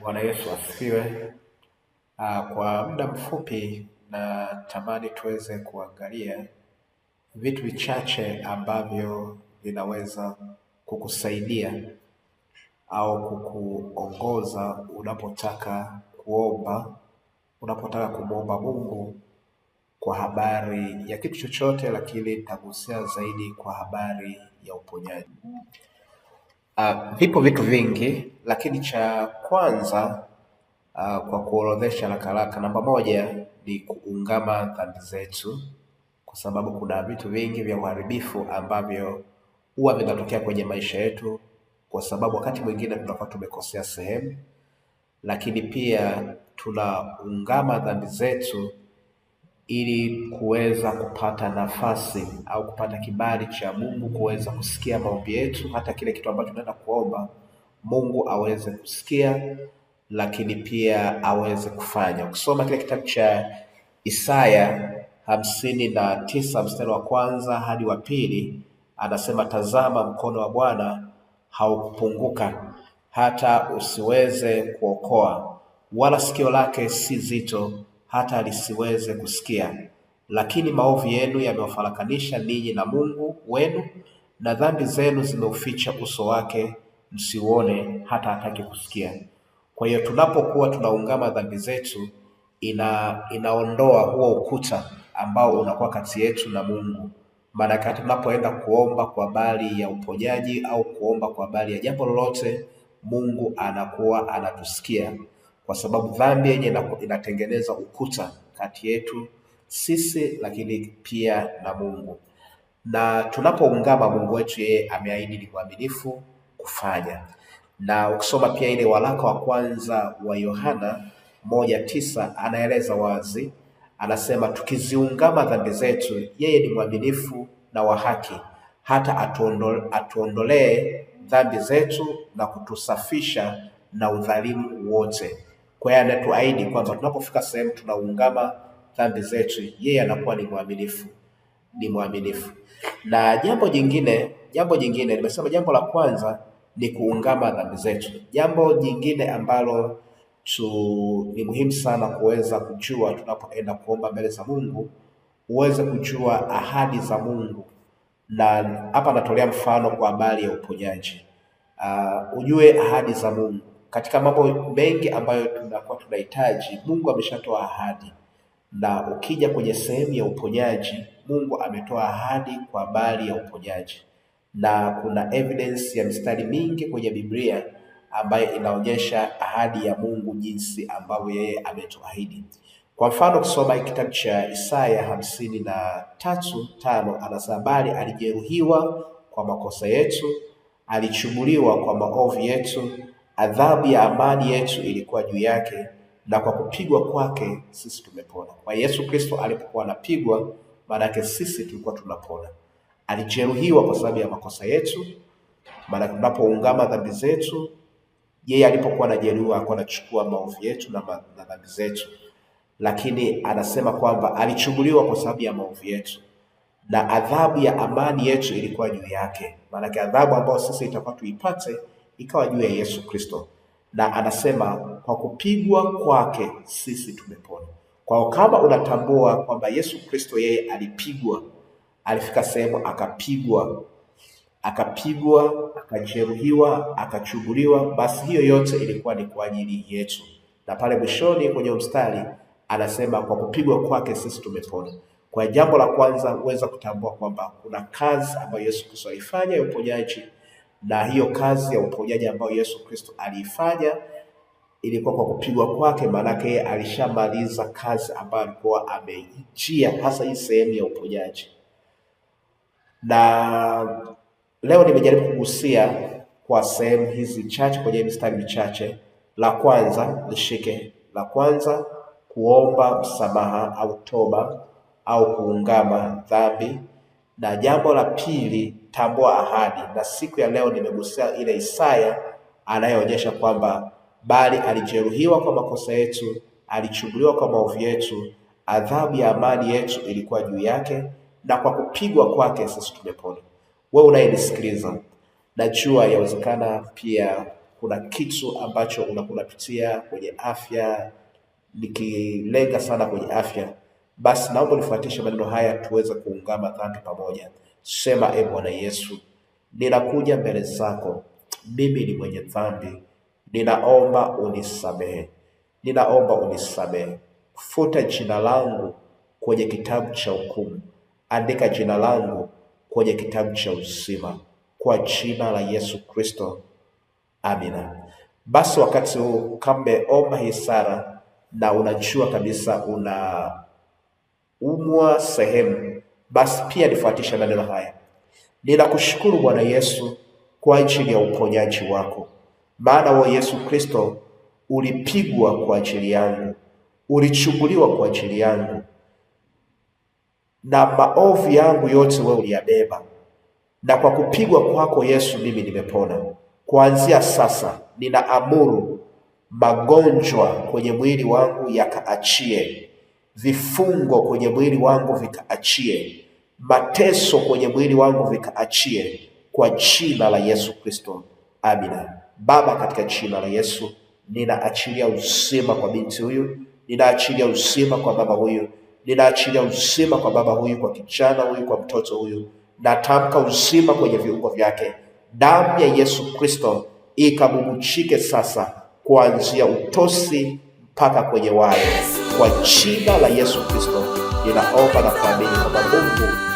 Bwana Yesu asifiwe. Kwa muda mfupi na tamani tuweze kuangalia vitu vichache ambavyo vinaweza kukusaidia au kukuongoza unapotaka kumwomba Mungu kwa habari ya kitu chochote, lakini nitagusia zaidi kwa habari ya uponyaji. Vipo vitu vingi, lakini cha kwanza kwa kuorodhesha haraka, namba moja ni kuungama dhambi zetu, kwa sababu kuna vitu vingi vya uharibifu ambavyo huwa vinatokea kwenye maisha yetu, kwa sababu wakati mwingine tunakuwa tumekosea sehemu, lakini pia tunaungama dhambi zetu ili kuweza kupata nafasi au kupata kibali cha Mungu kuweza kusikia maombi yetu, hata kile kitu ambacho tunaenda kuomba Mungu aweze kusikia, lakini pia aweze kufanya. Ukisoma kile kitabu cha Isaya 59 mstari wa kwanza hadi wa pili, anasema, tazama mkono wa Bwana haukupunguka hata usiweze kuokoa, wala sikio lake si zito hata lisiweze kusikia, lakini maovu yenu yamewafarakanisha ninyi na Mungu wenu, na dhambi zenu zimeuficha uso wake msiuone, hata hataki kusikia. Kwa hiyo tunapokuwa tunaungama dhambi zetu, inaondoa huo ukuta ambao unakuwa kati yetu na Mungu. Maana tunapoenda kuomba kwa habari ya uponyaji au kuomba kwa habari ya jambo lolote, Mungu anakuwa anatusikia, kwa sababu dhambi yenye inatengeneza ukuta kati yetu sisi, lakini pia na Mungu. Na tunapoungama Mungu wetu, yeye ameahidi ni mwaminifu kufanya. Na ukisoma pia ile waraka wa kwanza wa Yohana 1:9 anaeleza wazi, anasema, tukiziungama dhambi zetu, yeye ni mwaminifu na wa haki hata atuondolee dhambi zetu na kutusafisha na udhalimu wote. Kwa hiyo anatuahidi kwamba tunapofika sehemu tunaungama dhambi zetu, yeye anakuwa ni mwaminifu. Na jambo jingine nimesema, jambo la kwanza ni kuungama dhambi zetu. Jambo jingine ambalo ni muhimu sana kuweza kujua tunapoenda kuomba mbele za Mungu, uweze kujua ahadi za Mungu. Na hapa natolea mfano kwa habari ya uponyaji. Ujue ahadi za Mungu katika mambo mengi ambayo tunakuwa tunahitaji. Mungu ameshatoa ahadi, na ukija kwenye sehemu ya uponyaji, Mungu ametoa ahadi kwa habari ya uponyaji, na kuna evidence ya mistari mingi kwenye Biblia ambayo inaonyesha ahadi ya Mungu jinsi ambavyo yeye ametuahidi. Kwa mfano, kusoma kitabu cha Isaya 53:5 anasema, bali alijeruhiwa kwa makosa yetu, alichubuliwa kwa maovu yetu, adhabu ya amani yetu ilikuwa juu yake, na kwa kupigwa kwake sisi tumepona. Kwa Yesu Kristo alipokuwa anapigwa, maana yake sisi tulikuwa tunapona. Alijeruhiwa kwa sababu ya makosa yetu, maana tunapoungama dhambi zetu, yeye alipokuwa anajeruhiwa alikuwa anachukua maovu yetu na dhambi zetu. Lakini anasema kwamba alichubuliwa kwa sababu ya maovu yetu, na adhabu ya amani yetu ilikuwa juu yake. Maana adhabu ambayo sisi itakuwa tuipate ikawa juu ya Yesu Kristo. Na anasema kwa kupigwa kwake sisi tumepona. Kwa kama unatambua kwamba Yesu Kristo yeye alipigwa, alifika sehemu akapigwa, akajeruhiwa, akachubuliwa, basi hiyo yote ilikuwa ni kwa ajili yetu. Na pale mwishoni kwenye mstari anasema kwa kupigwa kwake sisi tumepona. Kwa jambo la kwanza uweza kutambua kwamba kuna kazi ambayo Yesu Kristo alifanya ya uponyaji, na hiyo kazi ya uponyaji ambayo Yesu Kristo aliifanya ilikuwa kwa kupigwa kwake. Maanake yeye alishamaliza kazi ambayo alikuwa ameijia, hasa hii sehemu ya uponyaji. Na leo nimejaribu kugusia kwa sehemu hizi chache kwenye mistari michache. La kwanza kuomba msamaha au toba au kuungama dhambi. Na jambo la pili, tambua ahadi. Na siku ya leo nimegusia ile Isaya anayeonyesha kwamba bali alijeruhiwa kwa makosa yetu, alichubuliwa kwa maovu yetu, adhabu ya amani yetu ilikuwa juu yake, na kwa kupigwa kwake sisi tumepona. Wewe unayenisikiliza, najua yawezekana pia kuna kitu ambacho unapitia kwenye afya, nikilenga sana kwenye afya, basi naomba nifuatishe maneno haya tuweze kuungama dhambi pamoja. Sema: e Bwana Yesu, ninakuja mbele zako, mimi ni mwenye dhambi, ninaomba unisamehe, ninaomba unisamehe. Futa jina langu kwenye kitabu cha hukumu, andika jina langu kwenye kitabu cha uzima, kwa jina la Yesu Kristo, amina. Basi wakati huu kama umeomba hii sala na unajua kabisa unaumwa sehemu, basi pia nifuatisha maneno haya: ninakushukuru Bwana Yesu kwa ajili ya uponyaji wako, maana wewe Yesu Kristo ulipigwa kwa ajili yangu, ulichubuliwa kwa ajili yangu, na maovu yangu yote wewe uliyabeba, na kwa kupigwa kwako Yesu mimi nimepona. Kuanzia sasa ninaamuru magonjwa kwenye mwili wangu yakaachie, vifungo kwenye mwili wangu vikaachie, mateso kwenye mwili wangu vikaachie, kwa jina la Yesu Kristo, amina. Baba, katika jina la Yesu ninaachilia uzima kwa binti huyu, ninaachilia uzima kwa baba huyu, ninaachilia uzima kwa baba huyu, kwa kijana huyu, kwa mtoto huyu. Natamka uzima kwenye viungo vyake. Damu ya Yesu Kristo ikabubujike sasa, kuanzia utosi mpaka kwenye wayo. Kwa jina la Yesu Kristo ninaomba na kuamini kwamba Mungu